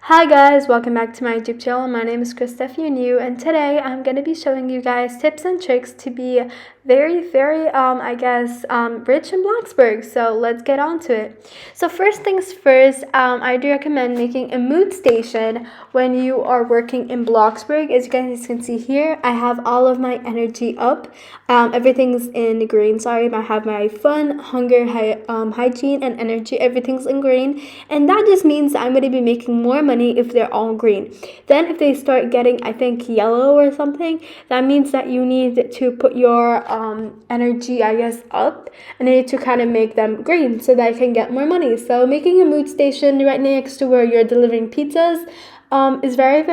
Hi guys, welcome back to my YouTube channel. My name is Krista if you're new, and today I'm going to be showing you guys tips and tricks to be very rich in Bloxburg. So let's get on to it. So first things first, I do recommend making a mood station when you are working in Bloxburg. As you guys can see here, I have all of my energy up. Everything's in green. Sorry, I have my fun, hunger, hygiene, and energy. Everything's in green, and that just means I'm going to be making more money if they're all green. Then if they start getting, I think, yellow or something, that means that you need to put your energy, I guess, up, and you need to kind of make them green so that you can get more money. So making a mood station right next to where you're delivering pizzas is very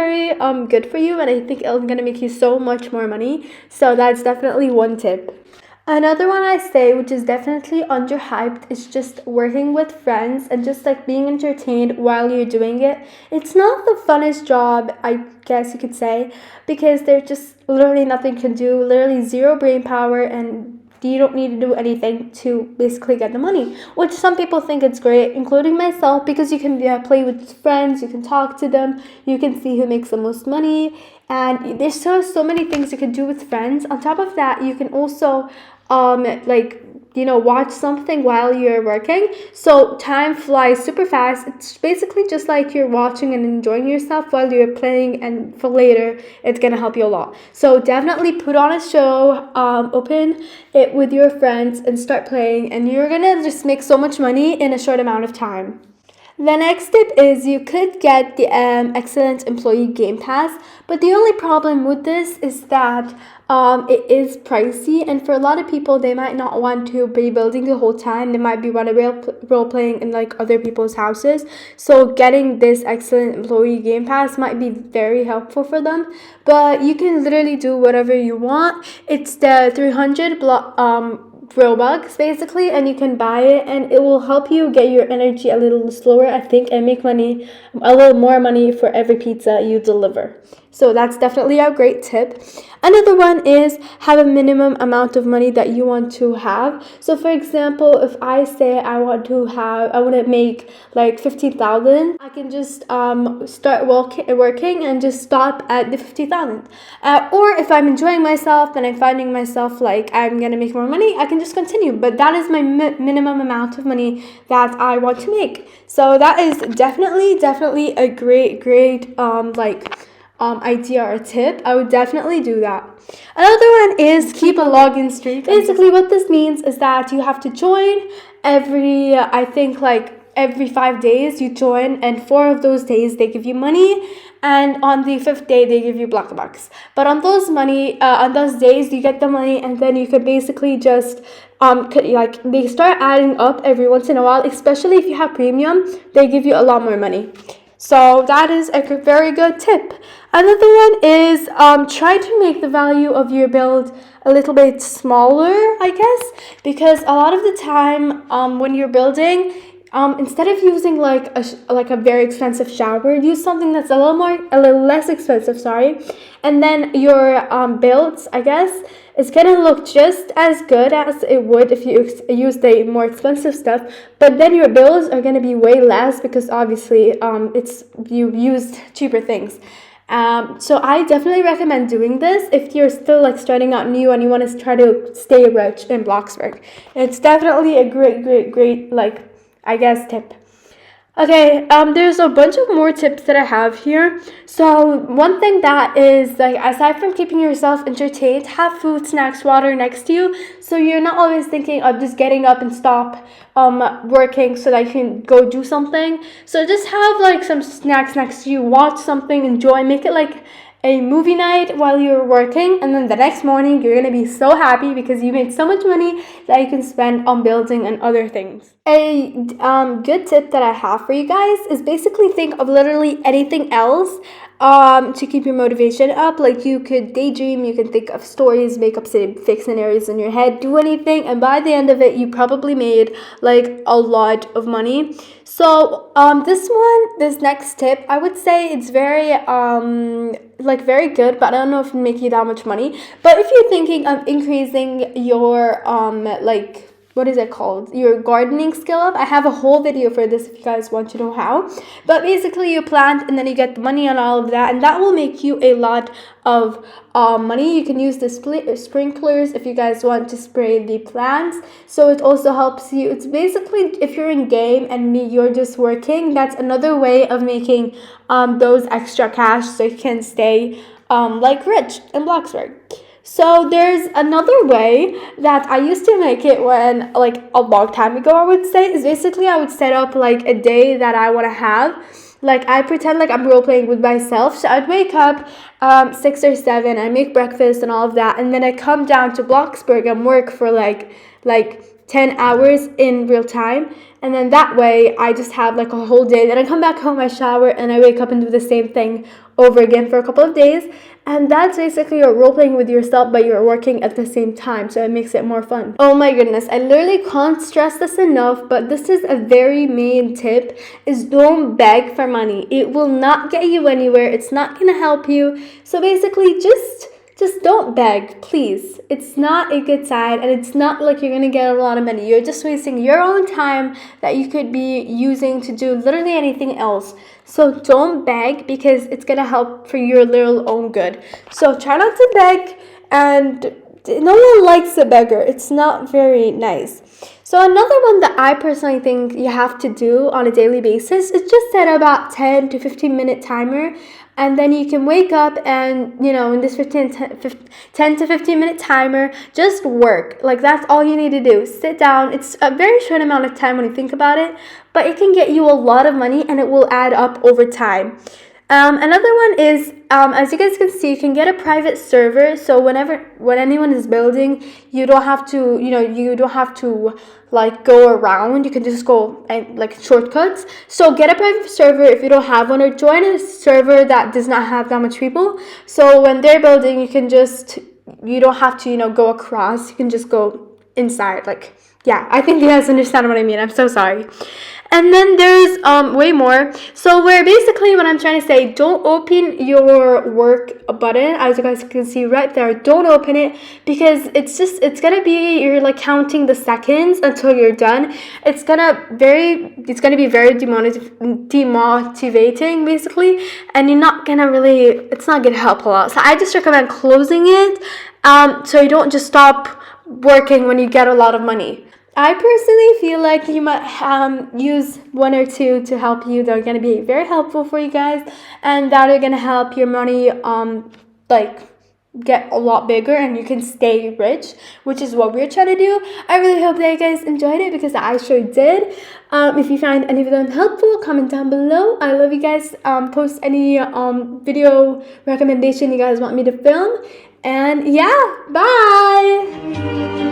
good for you, and I think it's gonna make you so much more money. So that's definitely one tip. Another one I say, which is definitely underhyped, is just working with friends and just like being entertained while you're doing it. It's not the funnest job, I guess you could say, because there's just literally nothing to do, literally zero brain power, and you don't need to do anything to basically get the money, which some people think it's great, including myself, because you can play with friends, you can talk to them, you can see who makes the most money, and there's so many things you can do with friends. On top of that, you can also watch something while you're working, so time flies super fast. It's basically just like you're watching and enjoying yourself while you're playing, and for later it's gonna help you a lot. So definitely put on a show, open it with your friends and start playing, and you're gonna just make so much money in a short amount of time. The next tip is you could get the Excellent Employee Game Pass, but the only problem with this is that it is pricey, and for a lot of people, they might not want to be building the whole time. They might be want to role playing in like other people's houses. So getting this Excellent Employee Game Pass might be very helpful for them. But you can literally do whatever you want. It's the 300 robux basically, and you can buy it, and it will help you get your energy a little slower, I think, and make money, a little more money for every pizza you deliver. So that's definitely a great tip. Another one is have a minimum amount of money that you want to have. So for example, if I say I want to make like 15,000, I can just start working and just stop at the 50,000. Or if I'm enjoying myself and I'm finding myself like I'm gonna make more money, I can just continue. But that is my minimum amount of money that I want to make. So that is definitely a great idea or tip. I would definitely do that. Another one is keep a login streak. Basically, what this means is that you have to join every 5 days you join, and 4 of those days they give you money, and on the 5th day they give you Bloxburg. But on those days you get the money, and then you could basically just they start adding up every once in a while, especially if you have premium, they give you a lot more money. So that is a very good tip. Another one is try to make the value of your build a little bit smaller, I guess, because a lot of the time when you're building, instead of using like a very expensive shower, use something that's a little less expensive, sorry, and then your builds, I guess, it's gonna look just as good as it would if you use the more expensive stuff, but then your bills are gonna be way less because obviously you used cheaper things. So I definitely recommend doing this if you're still like starting out new and you want to try to stay rich in Bloxburg. It's definitely a great tip. Okay, there's a bunch of more tips that I have here. So one thing that is, like, aside from keeping yourself entertained, have food, snacks, water next to you, so you're not always thinking of just getting up and stop working so that you can go do something. So just have like some snacks next to you, watch something, enjoy, make it like a movie night while you're working, and then the next morning you're gonna be so happy because you made so much money that you can spend on building and other things. A good tip that I have for you guys is basically think of literally anything else to keep your motivation up. Like, you could daydream, you can think of stories, make up fake scenarios in your head, do anything, and by the end of it, you probably made like a lot of money. So this next tip, I would say it's very like very good, but I don't know if it'll make you that much money. But if you're thinking of increasing your like, what is it called, your gardening skill up, I have a whole video for this if you guys want to know how. But basically, you plant and then you get the money on all of that, and that will make you a lot of money. You can use the sprinklers if you guys want to spray the plants, so it also helps you. It's basically, if you're in game and you're just working, that's another way of making those extra cash, so you can stay like rich in Bloxburg. So there's another way that I used to make it when, like, a long time ago, I would say, is basically I would set up like a day that I want to have. Like, I pretend like I'm role playing with myself. So I'd wake up 6 or 7, I make breakfast and all of that, and then I come down to Bloxburg and work for like 10 hours in real time. And then that way I just have like a whole day. Then I come back home, I shower, and I wake up and do the same thing over again for a couple of days. And that's basically you're role playing with yourself, but you're working at the same time, so it makes it more fun. Oh my goodness, I literally can't stress this enough, but this is a very main tip, is don't beg for money. It will not get you anywhere. It's not gonna help you. So basically, just don't beg, please. It's not a good sign, and it's not like you're gonna get a lot of money. You're just wasting your own time that you could be using to do literally anything else. So don't beg, because it's gonna help for your little own good. So try not to beg, and no one likes a beggar. It's not very nice. So another one that I personally think you have to do on a daily basis is just set about 10 to 15 minute timer, and then you can wake up and, in this 10 to 15 minute timer, just work. Like, that's all you need to do. Sit down. It's a very short amount of time when you think about it, but it can get you a lot of money, and it will add up over time. Another one is, as you guys can see, you can get a private server. So when anyone is building, you don't have to, like, go around. You can just go and like shortcuts. So get a private server if you don't have one, or join a server that does not have that much people. So when they're building, you don't have to, go across. You can just go inside. Like, yeah, I think you guys understand what I mean. I'm so sorry. And then there's way more. So where basically what I'm trying to say, don't open your work button, as you guys can see right there. Don't open it, because it's gonna be, you're like counting the seconds until you're done. It's gonna be very demotivating basically, and it's not gonna help a lot. So I just recommend closing it, so you don't just stop working when you get a lot of money. I personally feel like you might use one or two to help you. They're going to be very helpful for you guys, and that are going to help your money like get a lot bigger, and you can stay rich, which is what we're trying to do. I really hope that you guys enjoyed it, because I sure did. If you find any of them helpful, comment down below. I love you guys. Post any video recommendation you guys want me to film, and yeah, bye.